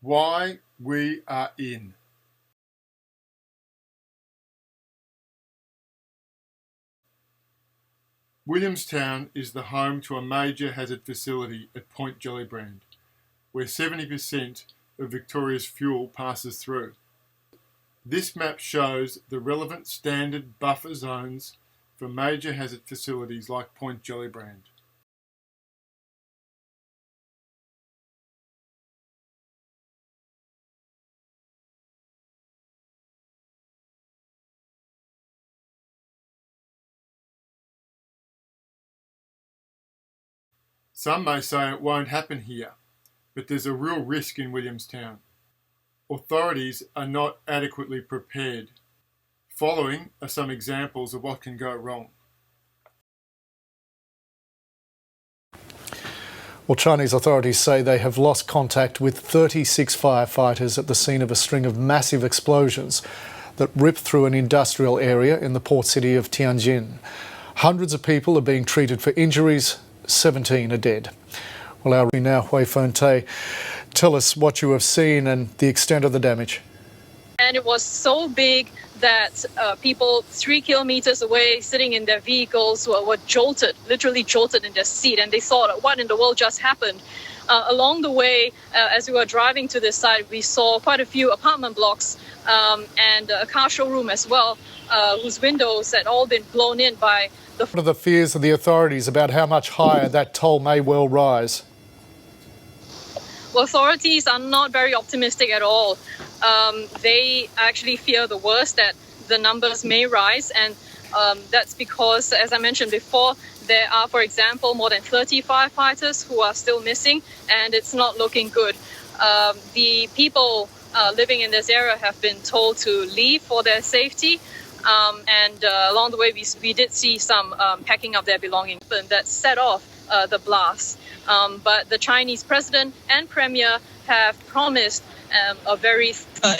Why we are in. Williamstown is the home to a major hazard facility at Point Gellibrand, where 70% of Victoria's fuel passes through. This map shows the relevant standard buffer zones for major hazard facilities like Point Gellibrand. Some may say it won't happen here, but there's a real risk in Williamstown. Authorities are not adequately prepared. Following are some examples of what can go wrong. Well, Chinese authorities say they have lost contact with 36 firefighters at the scene of a string of massive explosions that ripped through an industrial area in the port city of Tianjin. Hundreds of people are being treated for injuries, 17 are dead. Well, our now Hui Fern-Tay, tell us what you have seen and the extent of the damage. And it was so big that people 3 kilometers away sitting in their vehicles were jolted, literally jolted in their seat, and they thought, what in the world just happened? Along the way, as we were driving to this site, we saw quite a few apartment blocks and a car showroom as well, whose windows had all been blown in by the... What are the fears of the authorities about how much higher that toll may well rise? Well, authorities are not very optimistic at all. They actually fear the worst, that the numbers may rise, and that's because, as I mentioned before, there are, for example, more than 30 firefighters who are still missing, and it's not looking good. The people living in this area have been told to leave for their safety, and along the way we did see some packing up their belongings that set off the blast. But the Chinese president and premier have promised a very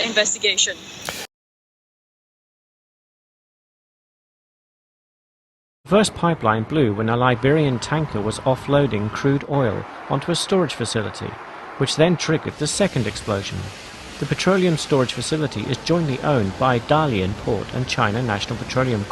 investigation. The first pipeline blew when a Liberian tanker was offloading crude oil onto a storage facility, which then triggered the second explosion. The petroleum storage facility is jointly owned by Dalian Port and China National Petroleum.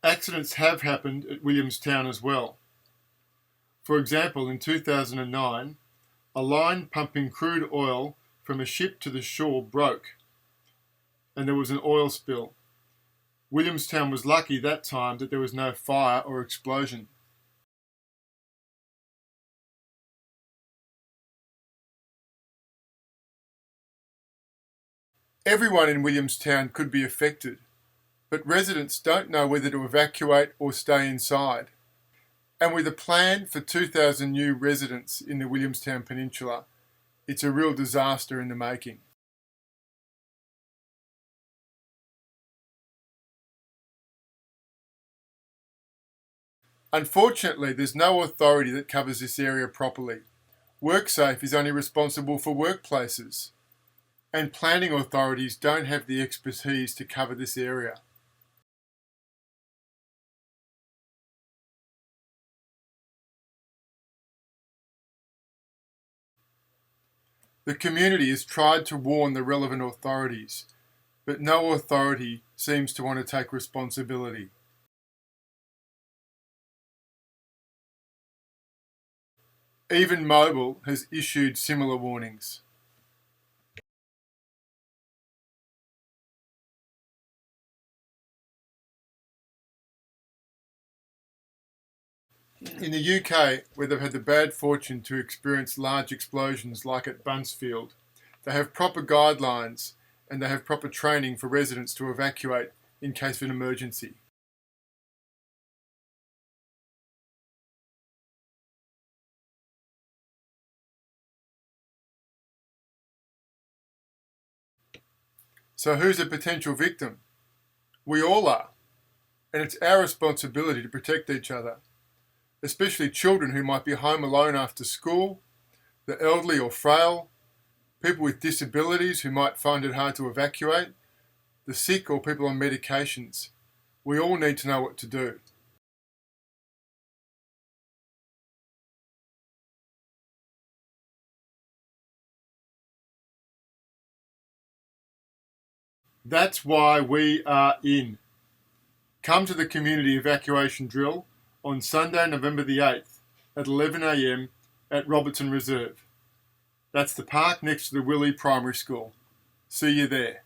Accidents have happened at Williamstown as well. For example, in 2009, a line pumping crude oil from a ship to the shore broke, and there was an oil spill. Williamstown was lucky that time that there was no fire or explosion. Everyone in Williamstown could be affected, but residents don't know whether to evacuate or stay inside. And with a plan for 2,000 new residents in the Williamstown Peninsula, it's a real disaster in the making. Unfortunately, there's no authority that covers this area properly. WorkSafe is only responsible for workplaces, and planning authorities don't have the expertise to cover this area. The community has tried to warn the relevant authorities, but no authority seems to want to take responsibility. Even Mobil has issued similar warnings. In the UK, where they've had the bad fortune to experience large explosions like at Buncefield, they have proper guidelines and they have proper training for residents to evacuate in case of an emergency. So who's a potential victim? We all are. And it's our responsibility to protect each other, especially children who might be home alone after school, the elderly or frail, people with disabilities who might find it hard to evacuate, the sick or people on medications. We all need to know what to do. That's why we are in. Come to the community evacuation drill on Sunday, November the 8th at 11 a.m. at Robertson Reserve. That's the park next to the Willie Primary School. See you there.